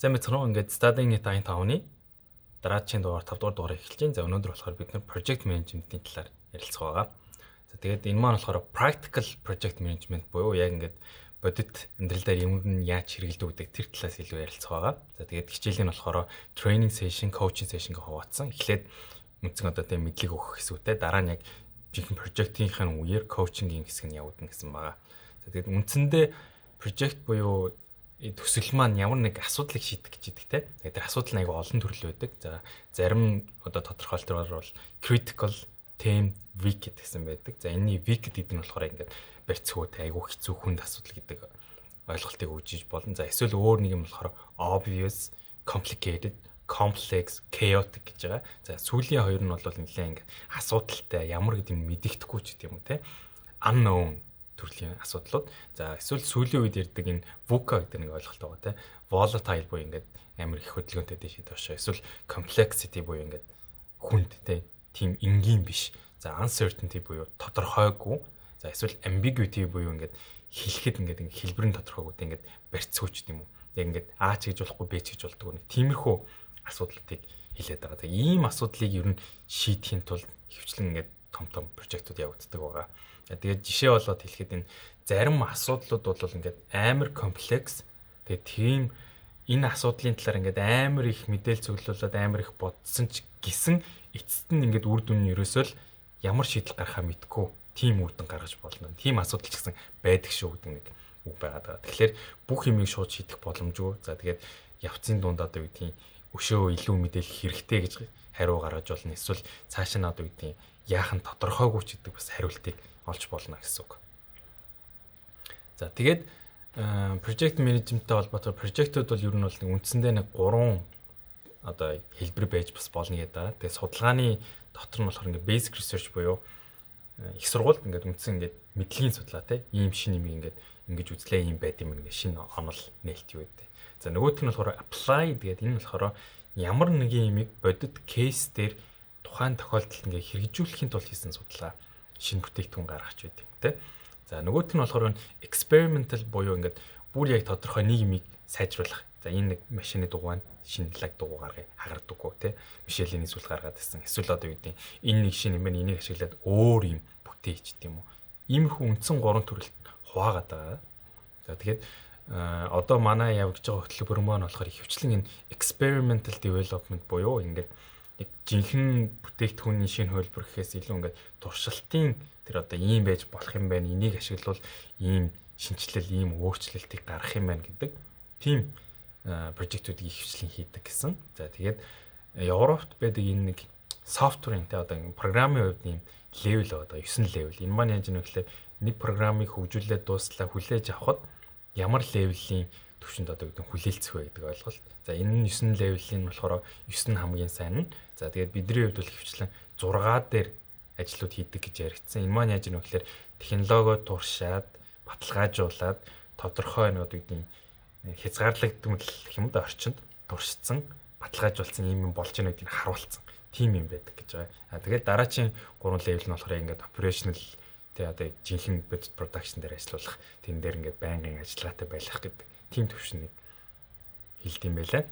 За мэдсэн үү ингээд Studying at 5-ны дараагийн дугаар 5 дугаар дугаар эхэлж байна. За өнөөдөр болохоор бид нар project management-ийн талаар ярилцах байгаа. За тэгээд энэ маань болохоор practical project management буюу яг ингээд бодит амьдрал дээр юмд нь яаж хэрэгэлдэг гэдэг тэр талаас илүү ярилцах байгаа. За тэгээд хичээлийн болохоор training session, coaching session гэх хуваацсан. Эхлээд үндсэн одоо тийм мэдлэг өгөх хэсгүүтэй дараа нь яг жинхэнэ project-ийн үеэр coaching-ийн хэсэг нь явагдана гэсэн байгаа. За тэгээд үндсэндээ project буюу төсөл маань ямар нэг асуудлыг шийдэх гэж идэг те. Тэгээд тэр асуудал нь аягүй олон төрөл байдаг. За зарим одоо тодорхойлолтоор бол critical, theme, weak гэсэн байдаг. За энэний weak гэдэг нь болохоор ингээд барьцгүйтэй аягүй хэцүү хүнд асуудал гэдэг ойлголтыг өгж болно. За эсвэл өөр нэг юм болохоор obvious, complicated, complex, chaotic гэж байгаа. За сүүлийн хоёр нь бол нэлээд ингээд асуудалтай ямар гэдэг нь мэддэхгүй ч гэдэг юм уу те. Unknown төрлийн асуудлууд. За эсвэл сүүлийн үед ярьдаг энэ VUCA гэдэг нэг ойлголт байгаа тийм. Volatile буюу ингээд амар их хөдөлгөөнтэй дэшид башаа. Эсвэл complexity буюу ингээд хүнд тийм энгийн биш. За uncertainty буюу тодорхойгүй. За эсвэл ambiguity буюу ингээд хэлэхэд ингээд хэлбэр нь тодорхойгүй ингээд барьцгүйч юм уу. Яг ингээд А ч гэж болохгүй Б ч гэж болдог нэг тиймэрхүү асуудлуудыг хэлээд байгаа. Тэгээ ийм асуудлыг ер нь шийдэхин тулд хөвчлэн ингээд том прожектууд явагддаг байгаа. Тэгээд жишээ болоод хэлэхэд энэ зарим асуудлууд бол ингээд амар комплекс. Тэгээд тийм энэ асуудлын талаар ингээд амар их мэдээлэл цуглуулад амар их бодсон ч гисэн эцэст нь ингээд үр дүн нь ерөөсөө л ямар шийдэл гарахаа мэдгүй тийм үр дүн гаргаж болно. Тийм асуудал ч гэсэн байдаг шүү гэдэг нэг үг байгаа. Тэгэхээр бүх юмыг шууд шийдэх боломжгүй. За тэгээд явцын дунд одоо юу гэдгийг өшөө илүү мэдээлэл хэрэгтэй гэж хариу гаргаж болно. Эсвэл цаашаа нь одоо юу гэдгийг яах нь тодорхойгүй ч гэдэг бас хариултыг олж болно гэсэн үг. За тэгээд project management-тэй холбоотой project-ууд бол ер нь бол үндсэндээ нэг 3 одоо хэлбэр байж бас болно гэдэг. Тэгээд судалгааны дотор нь болохоор ингээд basic research буюу их сургуульд ингээд үндсэн ингээд мэдлэгийн судлаа те ийм шинэ юм ингээд ингэж үзлээ ийм байд юм ингээд шинэ онол нээлт юу гэдэг. За нөгөөх нь болохоор apply гэдэг энэ нь болохоор ямар нэгэн юмыг бодит кейс дээр тухайн тохиолдолд ингээд хэрэгжүүлэхийн тулд хийсэн судалгаа шинэ бүтээгдэхүүн гаргаж байдаг тийм. За нөгөөх нь болохоор experimental буюу ингээд бүр яг тодорхой нэг юмыг сайжруулах. За энэ нэг машины дугуй шинэ лаг дугуй гаргая хагардаггүй тийм. Мишелийн эсвэл гаргаад гэсэн. Эсвэл одоо юу гэдэг энэ нэг шинэ юм байна энийг ашиглаад өөр юм бүтээч гэдэг юм уу. Иймэрхүү үндсэн 3 төрөлд хуваагаад байгаа. За тэгээд одоо манай явагдаж байгаа хөтөлбөр маань болохоор ихэвчлэн энэ experimental development буюу ингээд жинхэнэ бүтээгдэхүүний шинэ хөлбөр гэхээс илүү ингээд туршилтын тэр одоо ийм байж болох юм байна. Энийг ашиглавал ийм шинжилэл, ийм өөрчлөлтийг гаргах юм байна гэдэг тийм прожектуудыг ихэвчлэн хийдэг гэсэн. За тэгээд Европт байдаг энэ нэг софтверийн тэ одоо программын хувьд ийм левел одоо 9 левел. Энэ маань яаж нэг гэхээр нэг программыг хөгжүүлээд дуслаа хүлээж авахд ямар левелийн төвшөнд одоо гэдэг хүлээлцэх вэ гэдэг ойлголт. За энэ нь 9 левелийн болохоор 9 хамгийн сайн нь. За тэгээд бидний хувьд бол хөвчлэн 6 дээр ажлууд хийдэг гэж яригдсан. Энэ маань яаж юм бэ гэхээр технологио туршаад, баталгаажуулаад тодорхой нэг одоо гэдэг хязгаарлагдмал гэх юм да орчинд туршицсан, баталгаажуулсан юм болж байгаа гэдгийг харуулсан. Тим юм байдаг гэж байгаа. Тэгээд дараачийн 3 левел нь болохоор ингээд operational тэ одоо жинхэнэ budget production дээр ажиллах, тэн дээр ингээд байнгын ажиллагаатай байх гэдэг тийм төвшнийг хэлд юм байлаа.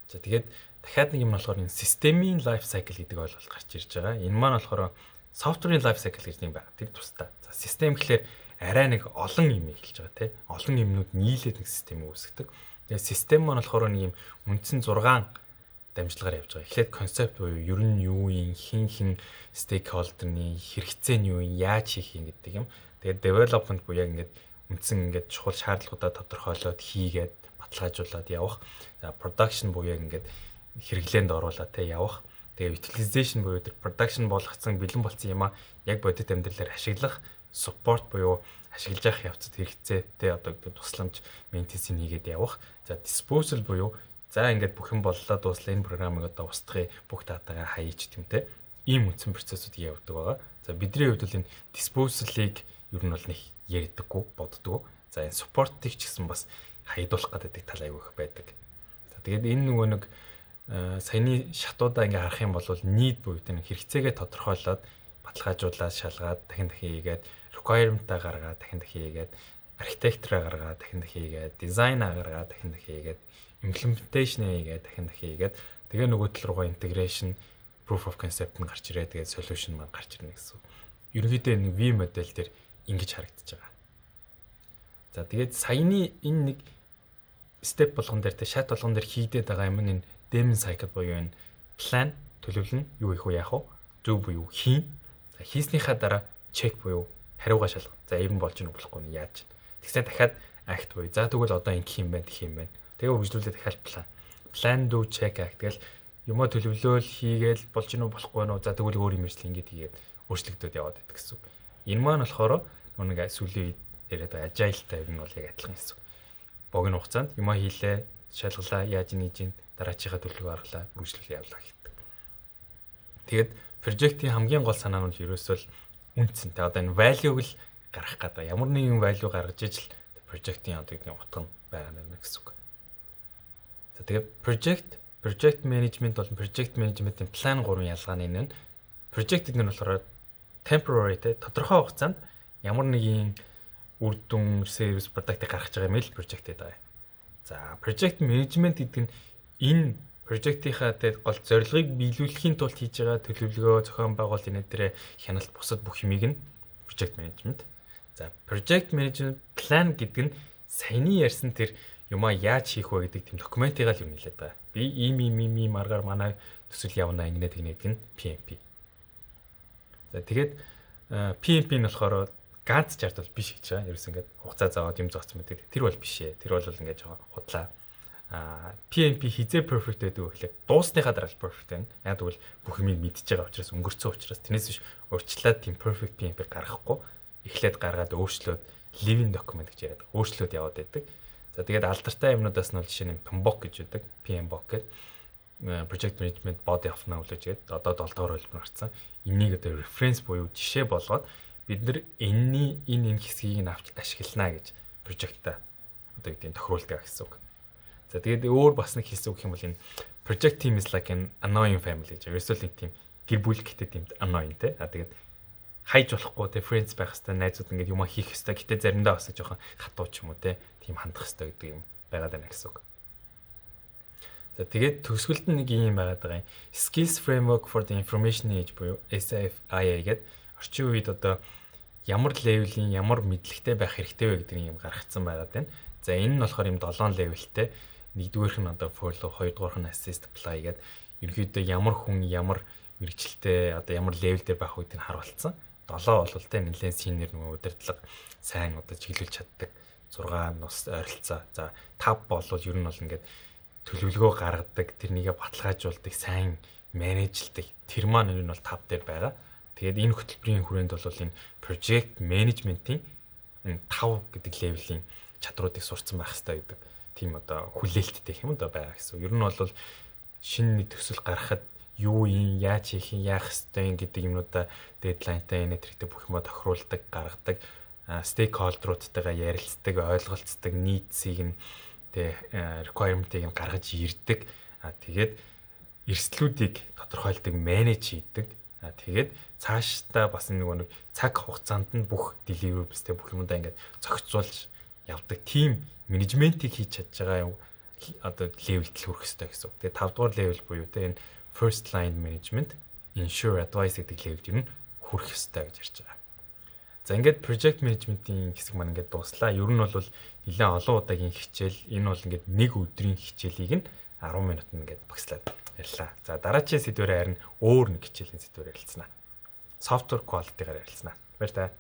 За тэгээд дахиад нэг юм болохоор энэ системийн life cycle гэдэг ойлголт гарч ирж байгаа. Энэ маань болохоор software-ийн life cycle гэж юм байна. Тэр тусдаа. За систем гэхэлэр арай нэг олон юм хэлж байгаа тийм. Олон юмнууд нийлээд нэг систем үүсгдэг. Тэгээд систем маань болохоор нэг юм үндсэн 6 дамжлагаар явж байгаа. Эхлээд концепт буюу ер нь юу юм, хин стейкхолдерны хэрэгцээ нь юу юм, яаж хийх юм гэдэг юм. Тэгээд development буюу яг ингээд үндсэн ингээд чухал шаардлагуудаа тодорхойлоод хийгээд баталгаажуулаад явах. За production буюу яг ингээд хэрэглээнд оруулаад тэ явах. Тэгээ utilization буюу тэр production болгоцсон бэлэн болсон юм а яг бодит амьдралаар ашиглах. Support буюу ашиглаж явах явцад хэрэгцээ тэ одоо тусламж maintenance хийгээд явах. За disposal буюу за ингээд бүх юм боллоо дуслаа энэ програмыг одоо устгая бүх датагаа хаяач гэмтэй ийм үндсэн процессыг явуулдаг байгаа. За бидний хувьд бол энэ disposal-ыг ер нь бол нэг ярьдаггүй боддгоо. За энэ support-ыг ч гэсэн бас хаягдуулах гэдэг тал аягүй их байдаг. За тэгээд энэ нөгөө нэг саяны шатуудаа ингээ харах юм бол need буюу тэр хэрэгцээгээ тодорхойлоод баталгаажуулаад шалгаад дахин хийгээд requirement-а гаргаад дахин хийгээд архитектураа гаргаад дахин хийгээд, дизайнаа гаргаад дахин хийгээд, implementation хийгээд дахин хийгээд тэгээ нөгөө тал руугаа integration, proof of concept нь гарч ирээ. Тэгээд solution маань гарч ирнэ гэсэн. Ерөнхийдөө нэг V модель дээр ингэж харагдаж байгаа. За тэгээд саяны энэ нэг step болгон дээр шат болгон дээр хийгдээд байгаа юм энэ demon cycle буюу энэ plan төлөвлөн юу их вэ яах вэ? Зөв буюу хийн. За хийснийхаа дараа check буюу хариугаа шалгах. За ийм болж гин болохгүй нь яаж. Тэгсээ дахиад act буюу за тэгвэл одоо ингэх юм байна, тэгэх юм байна. Тэгээ үргэлжлүүлээд дахиад plan. Plan do check act тэгэл юмаа төлөвлөөл хийгээл болж гин болохгүй нөө. За тэгвэл өөр юм ирсэл ингэж хийгээд өөрчлөгдөд яваад байдаг гэсэн. Энэ маань болохоор нэг сүүлийн яриад байгаа agile type нь бол яг адилхан гэсэн. Богино хугацаанд юмаа хийлээ, шалгалаа, яаж нээж ин дараачихаа төлөвлөгөө гаргалаа, үргэлжлүүлээ явлаа гэдэг. Тэгээд project-ийн хамгийн гол санаа нь ерөөсөө үнцэнтэй. Одоо энэ value-г л гаргах гэдэг. Ямар нэгэн value гаргаж ижил project-ийн одоо юм утга нь байгаа юм гэсэн үг. За тэгээд project management болон project management-ийн plan 3 ялгааны нь project гэдэг нь болохоор temporary тодорхой хугацаанд ямар нэгэн үр дүн, service, product-ыг гаргаж байгаа юм л project гэдэг. За project management гэдэг нь энэ project-ийнхаа гол зорилгыг биелүүлэхийн тулд хийж байгаа төлөвлөгөө, зохион байгуулалт энэ дээр хяналт бусад бүх юмыг нь project management. За project management plan гэдэг нь саяны ярьсан тэр юмаа яаж хийх вэ гэдэг тийм документыг л юм хэлээд байгаа. Би ийм аргаар манай төсөл явна ингэнэ тэгнэ гэдэг нь PMP. За тэгээд PMP нь болохоор ганц чарт бол биш гэж байгаа. Ерөөс ингээд хугацаа заагаад юм зооцсон байдаг. Тэр бол биш ээ. Тэр бол ингээд жоо худлаа. PMP хизээ perfect гэдэг вэ гэхлээр дуусныхаа дараа perfect байна. Яг тэгвэл бүх юмыг мэдчихэж байгаа учраас өнгөрцөн учраас тэрнээс биш урьдчилаад тийм perfect PMP гаргахгүй эхлээд гаргаад өөрчлөөд living document гэж яриад өөрчлөөд яваад байдаг. За тэгээд алдартай юмнуудаас нь бол жишээ нь PMBOK гэж байдаг. PMBOK гэдэг project management body of knowledge гэдэг одоо 7 дугаар хэлбэр гарсан. Энийг одоо reference буюу жишээ болгоод бид нар энэ хэсгийг нь авч ашиглана гэж project-та одоо гэдэг нь тохируулдаг гэсэн үг. За тэгээд өөр бас нэг хэлсэн үг юм бол энэ project team is like an annoying family гэж. Ерөөсөө нэг тийм гэр бүл гэдэг тийм annoying те. Тэгээд хайж болохгүй те friends байх хэвээр найзууд ингээд юм хийх хэвээр гэтээ заримдаа бас жоохон хатуу ч юм уу те. Тийм хандах хэвээр гэдэг юм байгаад байна гэсэн үг. За тэгээд төгсгөлд нэг юм байгаад байгаа юм. Skills framework for the information age буюу SFIA гэдэг орчин үед одоо ямар левелийн ямар мэдлэгтэй байх хэрэгтэй вэ гэдэг юм гаргацсан байгаад байна. За энэ нь болохоор юм 7 левелтэй. Нэгдүгээрх нь одоо follow, хоёрдугаарх нь assist, apply гэдэг ерөнхийдөө ямар хүн ямар мэрэгчлээ одоо ямар левел дээр байх үүдийг харуулсан. 7 бол тэ нэлээд senior нөгөө удирдлага сайн одоо чиглүүлж чаддаг. 6 нус ойролцоо. За 5 бол ер нь бол ингээд төлөвлөгөө гаргадаг, тэрнийгээ баталгаажуулдаг, сайн менежлдэг. Тэр маань энэ нь бол 5 дээр байгаа. Тэгээд энэ хөтөлбөрийн хүрээнд бол энэ project management-ийн энэ 5 гэдэг левелийн чадруудыг сурцсан байх хэрэгтэй гэдэг тийм одоо хүлээлттэй юм да байгаа гэсэн. Ер нь бол шинэ нэг төсөл гаргахад юу юм, яаж хийх юм, яах ёстой гэдэг юмнуудаа дедлайнтай энэ төрхтэй бүх юмаа тохируулдаг, гаргадаг, стейкхолдеруудтайгаа ярилцдаг, ойлголцдог, нийцийг нь requirement-ийг нь гаргаж ирдэг. Тэгээд эрсдлүүдийг тодорхойлдог, менеж хийдэг. Тэгээд цаашдаа бас нэг цаг хугацаанд нь бүх deliverables-тэй бүх юмдаа ингээд зохицуулж явдаг team менежментийг хийж чадж байгаа одоо левелд хүрэх хэрэгтэй гэсэн. Тэгээд 5 дугаар левел буюу тэ энэ first line management, ensure advice гэдэг левелд юм хүрэх хэрэгтэй гэж ярьж байгаа. За ингээд project management-ийн хэсэг маань ингээд дууслаа. Ер нь бол нэлээд олон удаагийн хичээл. Энэ бол ингээд нэг өдрийн хичээлийг нь 10 минутанд ингээд багслаад ярьлаа. За дараагийн сэдвээр харин өөр нэг хичээлийн сэдвээр ярилцсанаа. Software quality-гаар ярилцсанаа. Баяр таа.